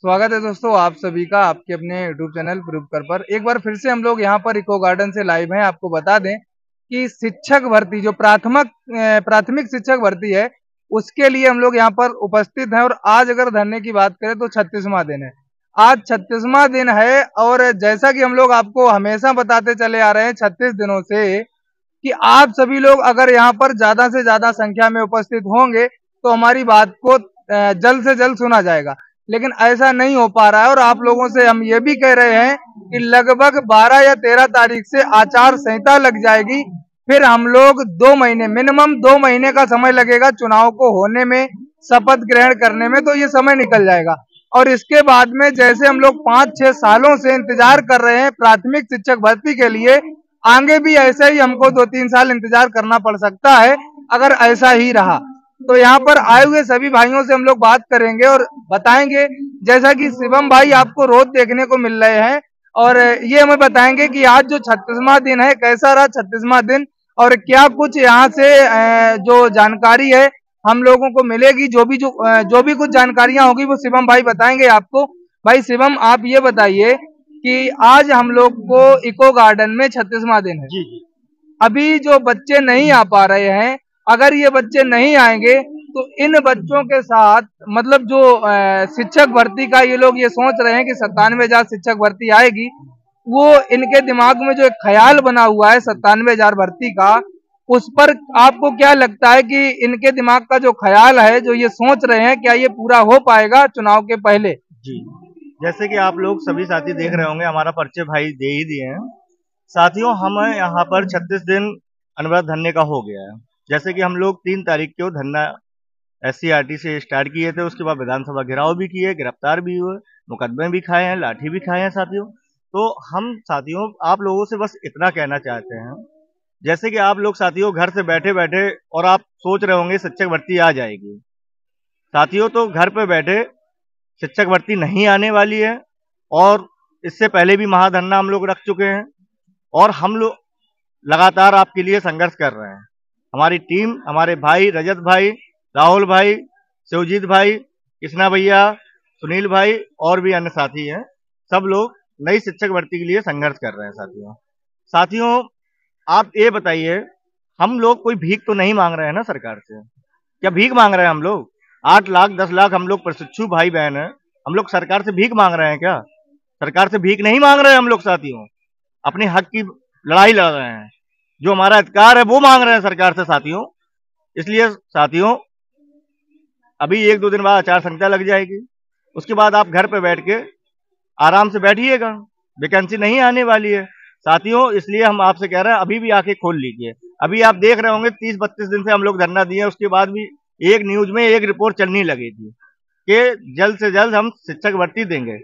स्वागत है दोस्तों आप सभी का आपके अपने यूट्यूब चैनल प्रूव कर पर। एक बार फिर से हम लोग यहाँ पर इको गार्डन से लाइव हैं। आपको बता दें कि शिक्षक भर्ती जो प्राथमिक शिक्षक भर्ती है उसके लिए हम लोग यहाँ पर उपस्थित हैं। और आज अगर धरने की बात करें तो 36वां दिन है। आज 36वां दिन है और जैसा कि हम लोग आपको हमेशा बताते चले आ रहे हैं 36 दिनों से कि आप सभी लोग अगर यहाँ पर ज्यादा से ज्यादा संख्या में उपस्थित होंगे तो हमारी बात को जल्द से जल्द सुना जाएगा। लेकिन ऐसा नहीं हो पा रहा है और आप लोगों से हम ये भी कह रहे हैं कि लगभग 12 या 13 तारीख से आचार संहिता लग जाएगी। फिर हम लोग 2 महीने मिनिमम 2 महीने का समय लगेगा चुनाव को होने में, शपथ ग्रहण करने में, तो ये समय निकल जाएगा। और इसके बाद में जैसे हम लोग 5-6 सालों से इंतजार कर रहे हैं प्राथमिक शिक्षक भर्ती के लिए, आगे भी ऐसे ही हमको 2-3 साल इंतजार करना पड़ सकता है अगर ऐसा ही रहा। तो यहाँ पर आए हुए सभी भाइयों से हम लोग बात करेंगे और बताएंगे, जैसा कि शिवम भाई आपको रोज देखने को मिल रहे हैं, और ये हमें बताएंगे कि आज जो 36वां दिन है कैसा रहा 36वां दिन, और क्या कुछ यहाँ से जो जानकारी है हम लोगों को मिलेगी। जो भी कुछ जानकारियां होगी वो शिवम भाई बताएंगे आपको। भाई शिवम, आप ये बताइए कि आज हम लोग को इको गार्डन में 36वां दिन है। जी जी। अभी जो बच्चे नहीं आ पा रहे हैं, अगर ये बच्चे नहीं आएंगे तो इन बच्चों के साथ मतलब जो शिक्षक भर्ती का ये लोग ये सोच रहे हैं कि 97,000 शिक्षक भर्ती आएगी, वो इनके दिमाग में जो एक ख्याल बना हुआ है 97,000 भर्ती का, उस पर आपको क्या लगता है कि इनके दिमाग का जो ख्याल है जो ये सोच रहे हैं, क्या ये पूरा हो पाएगा चुनाव के पहले? जी, जैसे कि आप लोग सभी साथी देख रहे होंगे, हमारा परिचय भाई दे ही दिए हैं। साथियों, हम यहाँ पर 36 दिन अनवरत धरने का हो गया है। जैसे कि हम लोग 3 तारीख को धरना SC/RT से स्टार्ट किए थे, उसके बाद विधानसभा घेराव भी किए, गिरफ्तार भी हुए, मुकदमे भी खाए हैं, लाठी भी खाए हैं साथियों। तो हम साथियों आप लोगों से बस इतना कहना चाहते हैं, जैसे कि आप लोग साथियों घर से बैठे बैठे और आप सोच रहे होंगे शिक्षक भर्ती आ जाएगी। साथियों, तो घर पे बैठे शिक्षक भर्ती नहीं आने वाली है। और इससे पहले भी महाधरना हम लोग रख चुके हैं और हम लोग लगातार आपके लिए संघर्ष कर रहे हैं। हमारी टीम, हमारे भाई रजत भाई, राहुल भाई, शिवजीत भाई, कृष्णा भैया, सुनील भाई और भी अन्य साथी हैं, सब लोग नई शिक्षक भर्ती के लिए संघर्ष कर रहे हैं साथियों। साथियों, आप ये बताइए, हम लोग कोई भीख तो नहीं मांग रहे हैं ना सरकार से? क्या भीख मांग रहे हैं हम लोग? 8 लाख 10 लाख हम लोग प्रशिक्षु भाई बहन हैं, हम लोग सरकार से भीख मांग रहे हैं क्या? सरकार से भीख नहीं मांग रहे हैं हम लोग साथियों, अपने हक की लड़ाई लड़ रहे हैं। जो हमारा अधिकार है वो मांग रहे हैं सरकार से साथियों। इसलिए साथियों, अभी 1-2 दिन बाद आचार संहिता लग जाएगी, उसके बाद आप घर पे बैठ के आराम से बैठिएगा, वैकेंसी नहीं आने वाली है साथियों। इसलिए हम आपसे कह रहे हैं, अभी भी आंखें खोल लीजिए। अभी आप देख रहे होंगे 30-32 दिन से हम लोग धरना दिए, उसके बाद भी एक न्यूज में एक रिपोर्ट चलनी लगी थी कि जल्द से जल्द हम शिक्षक भर्ती देंगे।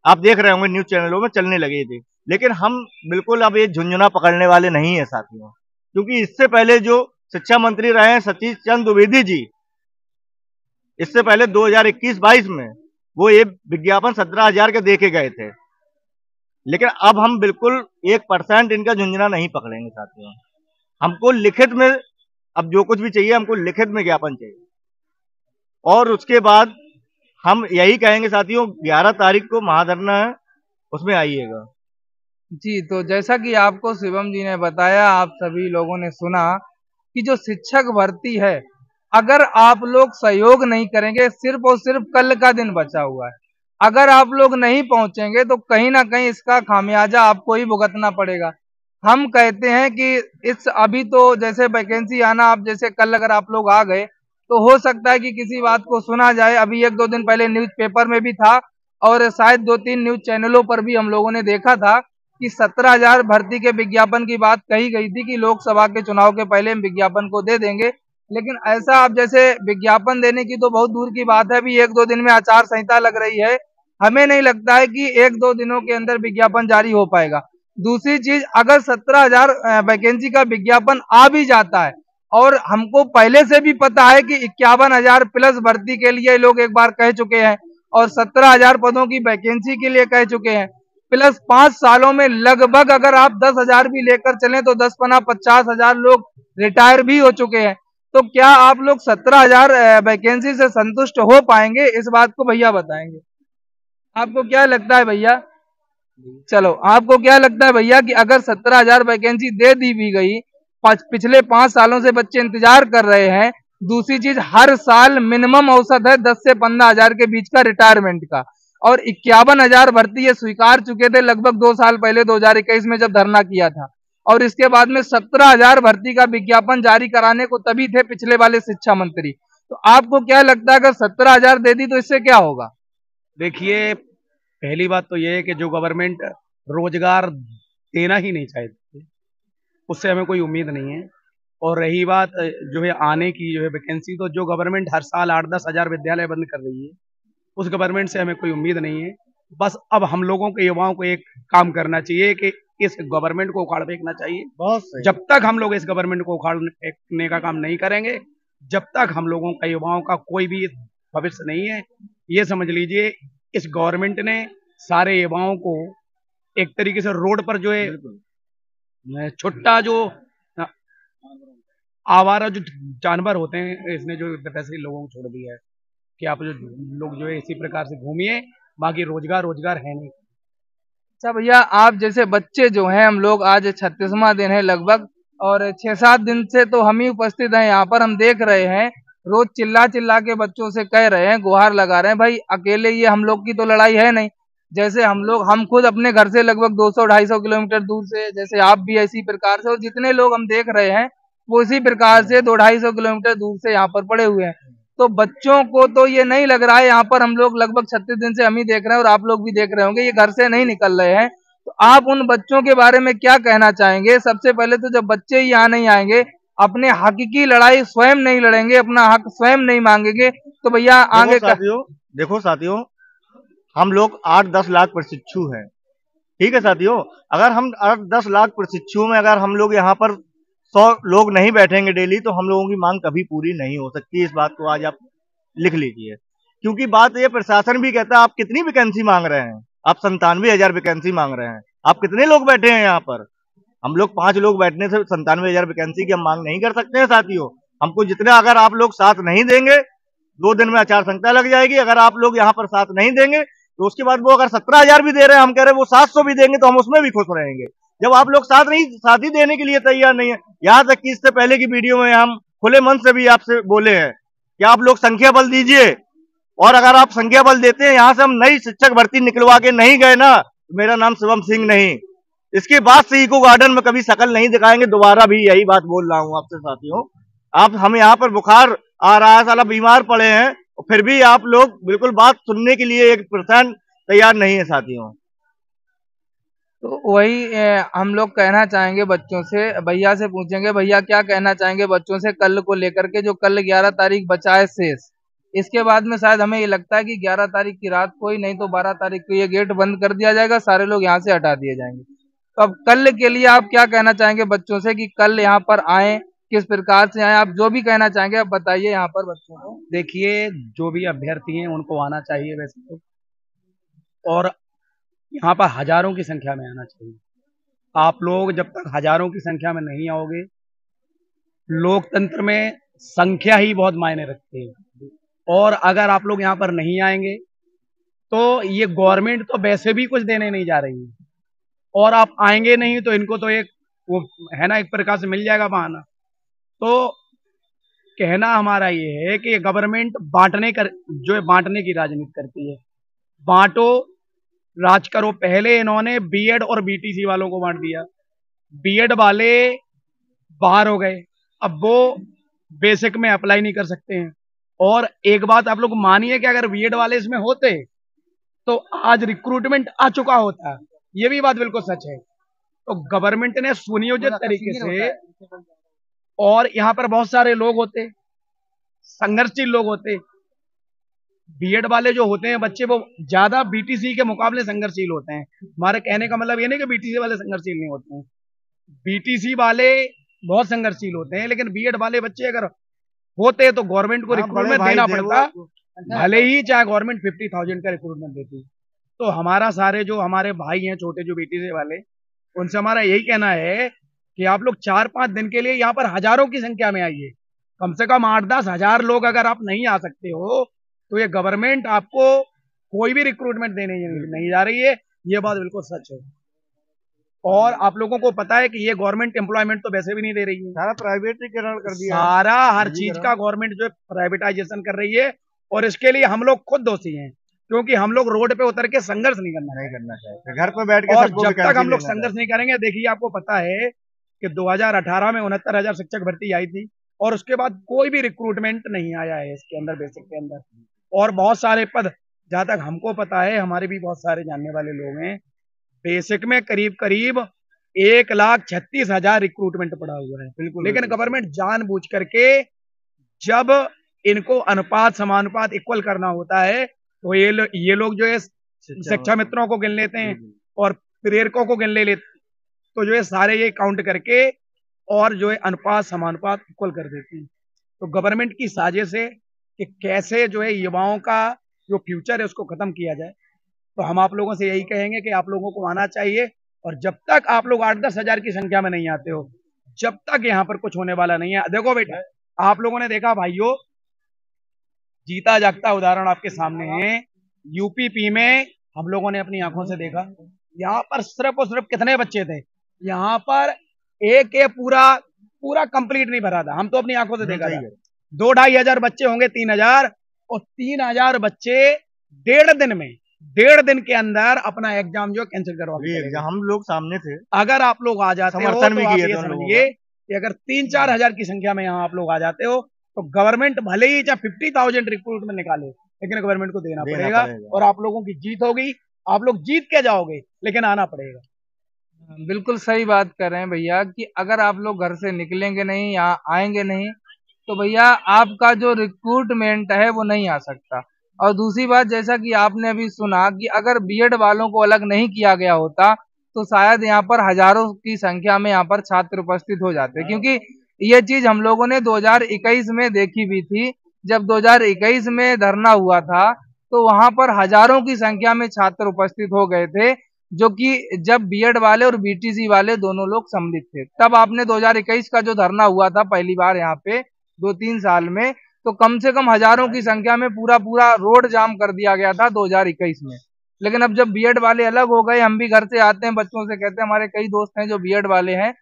आप देख रहे होंगे न्यूज चैनलों में चलने लगी थी। लेकिन हम बिल्कुल अब ये झुंझुना पकड़ने वाले नहीं है साथियों, क्योंकि इससे पहले जो शिक्षा मंत्री रहे हैं सतीश चंद्र द्विवेदी जी, इससे पहले 2021-22 में वो ये विज्ञापन 17,000 के देके गए थे। लेकिन अब हम बिल्कुल 1% इनका झुंझुना नहीं पकड़ेंगे साथियों। हमको लिखित में, अब जो कुछ भी चाहिए हमको लिखित में ज्ञापन चाहिए। और उसके बाद हम यही कहेंगे साथियों, 11 तारीख को महाधरना है, उसमें आइएगा। जी, तो जैसा कि आपको शिवम जी ने बताया, आप सभी लोगों ने सुना कि जो शिक्षक भर्ती है, अगर आप लोग सहयोग नहीं करेंगे, सिर्फ और सिर्फ कल का दिन बचा हुआ है, अगर आप लोग नहीं पहुंचेंगे तो कहीं ना कहीं इसका खामियाजा आपको ही भुगतना पड़ेगा। हम कहते हैं कि इस अभी तो जैसे वैकेंसी आना, आप जैसे कल अगर आप लोग आ गए तो हो सकता है कि किसी बात को सुना जाए। अभी 1-2 दिन पहले न्यूज पेपर में भी था और शायद 2-3 न्यूज चैनलों पर भी हम लोगों ने देखा था कि 17,000 भर्ती के विज्ञापन की बात कही गई थी कि लोकसभा के चुनाव के पहले हम विज्ञापन को दे देंगे। लेकिन ऐसा आप जैसे विज्ञापन देने की तो बहुत दूर की बात है, अभी 1-2 दिन में आचार संहिता लग रही है, हमें नहीं लगता है कि 1-2 दिनों के अंदर विज्ञापन जारी हो पाएगा। दूसरी चीज, अगर 17,000 वैकेंसी का विज्ञापन आ भी जाता है और हमको पहले से भी पता है कि 51,000 प्लस भर्ती के लिए लोग एक बार कह चुके हैं और 17,000 पदों की वैकेंसी के लिए कह चुके हैं, प्लस 5 सालों में लगभग अगर आप 10,000 भी लेकर चलें तो 10-50,000 लोग रिटायर भी हो चुके हैं। तो क्या आप लोग 17,000 वैकेंसी से संतुष्ट हो पाएंगे? इस बात को भैया बताएंगे। आपको क्या लगता है भैया, चलो आपको क्या लगता है भैया कि अगर 17,000 वैकेंसी दे दी भी गई, पिछले 5 सालों से बच्चे इंतजार कर रहे हैं। दूसरी चीज, हर साल मिनिमम औसत है 10 से 15 हजार के बीच का रिटायरमेंट का, और 51,000 भर्ती ये स्वीकार चुके थे लगभग 2 साल पहले 2021 में जब धरना किया था, और इसके बाद में 17,000 भर्ती का विज्ञापन जारी कराने को तभी थे पिछले वाले शिक्षा मंत्री। तो आपको क्या लगता है अगर 17,000 दे दी तो इससे क्या होगा? देखिए, पहली बात तो ये है कि जो गवर्नमेंट रोजगार देना ही नहीं चाहती, उससे हमें कोई उम्मीद नहीं है। और रही बात जो है आने की, जो है वैकेंसी, तो जो गवर्नमेंट हर साल 8-10 हजार विद्यालय बंद कर रही है, उस गवर्नमेंट से हमें कोई उम्मीद नहीं है। बस अब हम लोगों के युवाओं को एक काम करना चाहिए कि इस गवर्नमेंट को उखाड़ फेंकना चाहिए। बहुत सही। जब तक हम लोग इस गवर्नमेंट को उखाड़ फेंकने का काम नहीं करेंगे, जब तक हम लोगों का, युवाओं का कोई भी भविष्य नहीं है। ये समझ लीजिए, इस गवर्नमेंट ने सारे युवाओं को एक तरीके से रोड पर जो है छुट्टा, जो आवारा जो जानवर होते हैं, इसने जो वैसे लोगों को छोड़ दिया है कि आप जो लोग जो है इसी प्रकार से घूमिए, बाकी रोजगार रोजगार है नहीं। अच्छा भैया, आप जैसे बच्चे जो हैं, हम लोग आज 36वां दिन है लगभग, और 6-7 दिन से तो हम ही उपस्थित हैं यहाँ पर, हम देख रहे हैं रोज चिल्ला चिल्ला के बच्चों से कह रहे हैं, गुहार लगा रहे हैं। भाई अकेले ये हम लोग की तो लड़ाई है नहीं, जैसे हम खुद अपने घर से लगभग 200-250 किलोमीटर दूर से, जैसे आप भी इसी प्रकार से, और जितने लोग हम देख रहे हैं वो इसी प्रकार से 200-250 किलोमीटर दूर से यहाँ पर पड़े हुए हैं। तो बच्चों को तो ये नहीं लग रहा है, यहाँ पर हम लोग लगभग 36 दिन से हम ही देख रहे हैं और आप लोग भी देख रहे होंगे, ये घर से नहीं निकल रहे हैं। तो आप उन बच्चों के बारे में क्या कहना चाहेंगे? सबसे पहले तो जब बच्चे ही यहाँ नहीं आएंगे, अपने हक की लड़ाई स्वयं नहीं लड़ेंगे, अपना हक स्वयं नहीं मांगेंगे, तो भैया आगे देखो साथियों, हम लोग 8-10 लाख प्रशिक्षु हैं। ठीक है साथियों, अगर हम 8-10 लाख प्रशिक्षु में अगर हम लोग यहाँ पर 100 लोग नहीं बैठेंगे डेली, तो हम लोगों की मांग कभी पूरी नहीं हो सकती। इस बात को आज आप लिख लीजिए, क्योंकि बात ये, प्रशासन भी कहता है आप कितनी वैकेंसी मांग रहे हैं, आप 97,000 वैकेंसी मांग रहे हैं, आप कितने लोग बैठे हैं यहाँ पर? हम लोग 5 लोग बैठने से 97,000 वैकेंसी की हम मांग नहीं कर सकते हैं साथियों। हमको जितना, अगर आप लोग साथ नहीं देंगे, 2 दिन में आचार संहिता लग जाएगी। अगर आप लोग यहाँ पर साथ नहीं देंगे, तो उसके बाद वो अगर 17,000 भी दे रहे हैं, हम कह रहे हैं वो 700 भी देंगे, तो हम उसमें भी खुश रहेंगे। जब आप लोग साथ ही देने के लिए तैयार नहीं है। यहाँ तक कि इससे पहले की वीडियो में हम खुले मन से भी आपसे बोले हैं कि आप लोग संख्या बल दीजिए, और अगर आप संख्या बल देते हैं, यहाँ से हम नई शिक्षक भर्ती निकलवा के नहीं गए ना, तो मेरा नाम शिवम सिंह नहीं। इसके बाद से इको गार्डन में कभी शकल नहीं दिखाएंगे दोबारा, भी यही बात बोल रहा हूँ आपसे साथियों। आप, हम यहाँ पर बुखार आ रहा है, साला बीमार पड़े हैं, और फिर भी आप लोग बिल्कुल बात सुनने के लिए 1% तैयार नहीं है साथियों। तो वही हम लोग कहना चाहेंगे बच्चों से, भैया से पूछेंगे, भैया क्या कहना चाहेंगे बच्चों से कल को लेकर के, जो कल 11 तारीख बचा है शेष। इसके बाद में शायद हमें ये लगता है कि 11 तारीख की रात को ही, नहीं तो 12 तारीख को ये गेट बंद कर दिया जाएगा, सारे लोग यहाँ से हटा दिए जाएंगे। तो अब कल के लिए आप क्या कहना चाहेंगे बच्चों से कि कल यहाँ पर आए, किस प्रकार से आए? आप जो भी कहना चाहेंगे आप बताइए यहाँ पर बच्चों को। देखिए, जो भी अभ्यर्थी हैं उनको आना चाहिए वैसे तो, और यहाँ पर हजारों की संख्या में आना चाहिए। आप लोग जब तक हजारों की संख्या में नहीं आओगे, लोकतंत्र में संख्या ही बहुत मायने रखती है, और अगर आप लोग यहाँ पर नहीं आएंगे तो ये गवर्नमेंट तो वैसे भी कुछ देने नहीं जा रही है, और आप आएंगे नहीं तो इनको तो एक वो है ना, एक प्रकार से मिल जाएगा बहाना। तो कहना हमारा ये है कि गवर्नमेंट जो है बांटने की राजनीति करती है। बांटो, राज करो। पहले इन्होंने बीएड और बीटीसी वालों को बांट दिया, बीएड वाले बाहर हो गए, अब वो बेसिक में अप्लाई नहीं कर सकते हैं। और एक बात आप लोग मानिए कि अगर बीएड वाले इसमें होते तो आज रिक्रूटमेंट आ चुका होता, ये भी बात बिल्कुल सच है। तो गवर्नमेंट ने सुनियोजित तरीके से, और यहाँ पर बहुत सारे लोग होते, संघर्षशील लोग होते, बीएड वाले जो होते हैं बच्चे, वो ज्यादा बीटीसी के मुकाबले संघर्षशील होते हैं। हमारे कहने का मतलब ये नहीं कि बीटीसी वाले संघर्षशील नहीं होते हैं, बीटीसी वाले बहुत संघर्षशील होते हैं, लेकिन बीएड वाले बच्चे अगर होते तो गवर्नमेंट को रिक्रूटमेंट देना पड़ता, भले ही चाहे गवर्नमेंट 50,000 का रिक्रूटमेंट देती। तो हमारा सारे जो हमारे भाई हैं छोटे जो बीटीसी वाले, उनसे हमारा यही कहना है कि आप लोग 4-5 दिन के लिए यहाँ पर हजारों की संख्या में आइए, कम से कम 8-10 हजार लोग अगर आप नहीं आ सकते हो, तो ये गवर्नमेंट आपको कोई भी रिक्रूटमेंट देने नहीं जा रही है, ये बात बिल्कुल सच है। और आप लोगों को पता है कि ये गवर्नमेंट एम्प्लॉयमेंट तो वैसे भी नहीं दे रही है, सारा प्राइवेटीकरण कर दिया है, सारा हर चीज का गवर्नमेंट जो है प्राइवेटाइजेशन कर रही है। और इसके लिए हम लोग खुद दोषी हैं, क्योंकि हम लोग रोड पे उतर के संघर्ष नहीं करना चाहिए। घर पे बैठ के और सबको जब तक हम लोग लेना संघर्ष नहीं करेंगे, देखिए आपको पता है कि 2018 में 69,000 शिक्षक भर्ती आई थी और उसके बाद कोई भी रिक्रूटमेंट नहीं आया है इसके अंदर, बेसिक के अंदर। और बहुत सारे पद, जहां तक हमको पता है, हमारे भी बहुत सारे जानने वाले लोग हैं, बेसिक में करीब करीब 1,36,000 रिक्रूटमेंट पड़ा हुआ है। बिल्कुल, लेकिन गवर्नमेंट जानबूझ करके जब इनको अनुपात समानुपात इक्वल करना होता है, तो ये लोग जो है शिक्षा मित्रों को गिन लेते हैं और प्रेरकों को गिन लेते, तो जो है सारे ये काउंट करके और जो है अनुपात समानुपात इक्वल कर देते हैं। तो गवर्नमेंट की साजिश है कि कैसे जो है युवाओं का जो फ्यूचर है उसको खत्म किया जाए। तो हम आप लोगों से यही कहेंगे कि आप लोगों को आना चाहिए, और जब तक आप लोग 8-10 हजार की संख्या में नहीं आते हो, जब तक यहाँ पर कुछ होने वाला नहीं है। देखो बेटा, आप लोगों ने देखा भाइयों, जीता जागता उदाहरण आपके सामने है। यूपीपी में हम लोगों ने अपनी आंखों से देखा, यहाँ पर सिर्फ और सिर्फ कितने बच्चे थे, यहाँ पर एक पूरा कंप्लीट नहीं भरा था। हम तो अपनी आंखों से देखा था, 2-2.5 हजार बच्चे होंगे, 3,000, और 3,000 बच्चे 1.5 दिन के अंदर अपना एग्जाम जो कैंसिल करवा, हम लोग सामने थे। अगर आप लोग आ जाते हो तो भी आप ये समझिए कि अगर 3-4 हजार की संख्या में यहाँ आप लोग आ जाते हो, तो गवर्नमेंट भले ही चाहे 50,000 रिक्रूटमेंट निकाले, लेकिन गवर्नमेंट को देना पड़ेगा। और आप लोगों की जीत होगी, आप लोग जीत के जाओगे, लेकिन आना पड़ेगा। बिल्कुल सही बात कर रहे हैं भैया कि अगर आप लोग घर से निकलेंगे नहीं, यहाँ आएंगे नहीं, तो भैया आपका जो रिक्रूटमेंट है वो नहीं आ सकता। और दूसरी बात, जैसा कि आपने अभी सुना कि अगर बीएड वालों को अलग नहीं किया गया होता, तो शायद यहाँ पर हजारों की संख्या में यहाँ पर छात्र उपस्थित हो जाते, क्योंकि ये चीज हम लोगों ने 2021 में देखी भी थी। जब 2021 में धरना हुआ था, तो वहां पर हजारों की संख्या में छात्र उपस्थित हो गए थे, जो कि जब बीएड वाले और बीटीसी वाले दोनों लोग सम्मिलित थे। तब आपने 2021 का जो धरना हुआ था पहली बार यहाँ पे 2-3 साल में, तो कम से कम हजारों की संख्या में पूरा रोड जाम कर दिया गया था 2021 में। लेकिन अब जब बीएड वाले अलग हो गए, हम भी घर से आते हैं, बच्चों से कहते हैं, हमारे कई दोस्त हैं जो बीएड वाले हैं,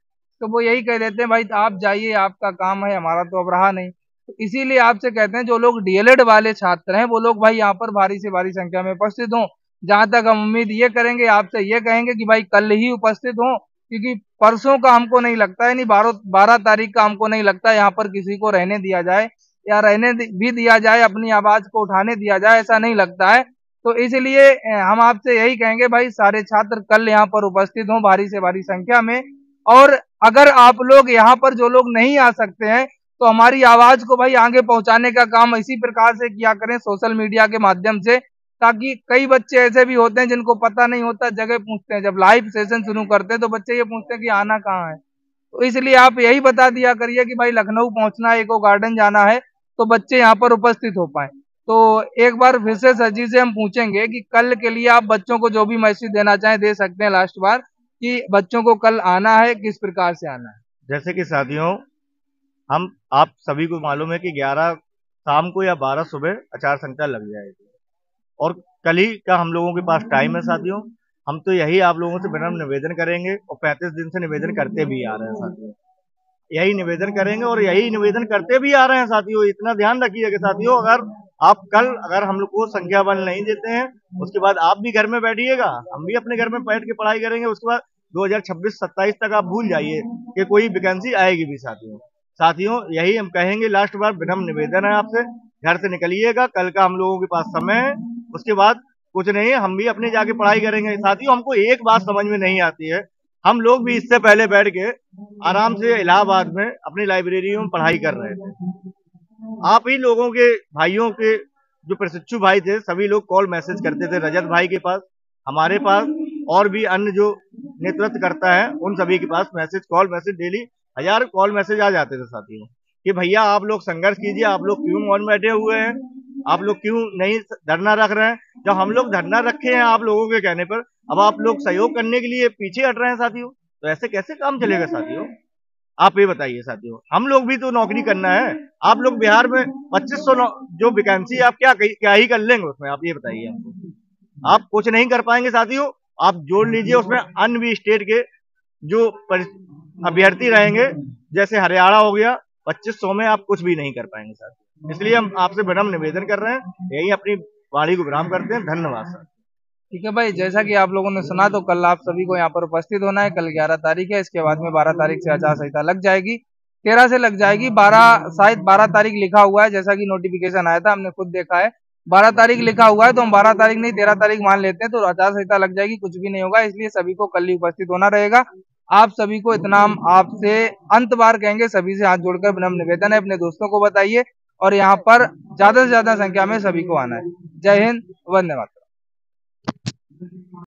तो वो यही कह देते हैं, भाई आप जाइए, आपका काम है, हमारा तो अब रहा नहीं। तो इसीलिए आपसे कहते हैं, जो लोग डीएलएड वाले छात्र हैं, वो लोग भाई यहाँ पर भारी से भारी संख्या में उपस्थित हों। जहां तक हम उम्मीद ये करेंगे, आपसे ये कहेंगे कि भाई कल ही उपस्थित हों, क्योंकि परसों का हमको नहीं लगता है, नहीं 12 तारीख का हमको नहीं लगता यहाँ पर किसी को रहने दिया जाए, या रहने भी दिया जाए, अपनी आवाज को उठाने दिया जाए, ऐसा नहीं लगता है। तो इसलिए हम आपसे यही कहेंगे, भाई सारे छात्र कल यहाँ पर उपस्थित हों भारी से भारी संख्या में। और अगर आप लोग यहाँ पर जो लोग नहीं आ सकते हैं, तो हमारी आवाज को भाई आगे पहुंचाने का काम इसी प्रकार से किया करें, सोशल मीडिया के माध्यम से, ताकि कई बच्चे ऐसे भी होते हैं जिनको पता नहीं होता, जगह पूछते हैं, जब लाइव सेशन शुरू करते हैं तो बच्चे ये पूछते हैं कि आना कहाँ है। तो इसलिए आप यही बता दिया करिए कि भाई लखनऊ पहुंचना है, इको गार्डन जाना है, तो बच्चे यहाँ पर उपस्थित हो पाए। तो एक बार फिर से सर जी से हम पूछेंगे कि कल के लिए आप बच्चों को जो भी मैसेज देना चाहें दे सकते हैं, लास्ट बार, कि बच्चों को कल आना है, किस प्रकार से आना है। जैसे कि साथियों, आप सभी को मालूम है कि 11 शाम को या 12 सुबह आचार संहिता लग जाएगी, और कल ही का हम लोगों के पास टाइम है साथियों। हम तो यही आप लोगों से विनम्र निवेदन करेंगे, और 35 दिन से निवेदन करते भी आ रहे हैं साथियों, यही निवेदन करेंगे और यही निवेदन करते भी आ रहे हैं साथियों। इतना ध्यान रखिएगा साथियों, अगर हम लोग को संख्या बल नहीं देते हैं, उसके बाद आप भी घर में बैठिएगा, हम भी अपने घर में बैठ के पढ़ाई करेंगे, उसके बाद 2026-27 तक आप भूल जाइए कि कोई वैकेंसी आएगी भी साथियों। यही हम कहेंगे, लास्ट बार विनम्र निवेदन है आपसे, घर से निकलिएगा, कल का हम लोगों के पास समय है, उसके बाद कुछ नहीं है, हम भी अपने जाके पढ़ाई करेंगे साथियों। हमको एक बात समझ में नहीं आती है, हम लोग भी इससे पहले बैठ के आराम से इलाहाबाद में अपनी लाइब्रेरियों में पढ़ाई कर रहे थे। आप ही लोगों के भाइयों के जो प्रशिक्षु भाई थे, सभी लोग कॉल मैसेज करते थे, रजत भाई के पास, हमारे पास, और भी अन्य जो नेतृत्व करता है उन सभी के पास call message daily 1000 call message आ जाते थे साथियों, कि भैया आप लोग संघर्ष कीजिए, आप लोग क्यों मौन बैठे हुए हैं, आप लोग क्यों नहीं धरना रख रहे हैं। जब हम लोग धरना रखे हैं आप लोगों के कहने पर, अब आप लोग सहयोग करने के लिए पीछे हट रहे हैं साथियों, तो ऐसे कैसे काम चलेगा साथियों। आप ये बताइए साथियों, हम लोग भी तो नौकरी करना है। आप लोग बिहार में 2500 जो वैकेंसी आप क्या ही कर लेंगे उसमें, आप ये बताइए हमको। आप कुछ नहीं कर पाएंगे साथियों, आप जोड़ लीजिए उसमें अन्य भी स्टेट के जो अभ्यर्थी रहेंगे, जैसे हरियाणा हो गया, 2500 में आप कुछ भी नहीं कर पाएंगे साथियों। इसलिए हम आपसे विनम्र निवेदन कर रहे हैं, यही अपनी वाणी को विराम करते हैं। धन्यवाद सर। ठीक है भाई, जैसा कि आप लोगों ने सुना, तो कल आप सभी को यहाँ पर उपस्थित होना है। कल 11 तारीख है, इसके बाद में 12 तारीख से आचार संहिता लग जाएगी, 13 से लग जाएगी, 12 शायद 12 तारीख लिखा हुआ है, जैसा कि नोटिफिकेशन आया था, हमने खुद देखा है 12 तारीख लिखा हुआ है, तो हम 12 तारीख नहीं 13 तारीख मान लेते हैं, तो आचार संहिता लग जाएगी, कुछ भी नहीं होगा। इसलिए सभी को कल ही उपस्थित होना रहेगा। आप सभी को इतना हम आपसे अंत बार कहेंगे, सभी से हाथ जोड़कर विनम्र निवेदन है, अपने दोस्तों को बताइए और यहाँ पर ज्यादा से ज्यादा संख्या में सभी को आना है। जय हिंद, वंदे मातरम।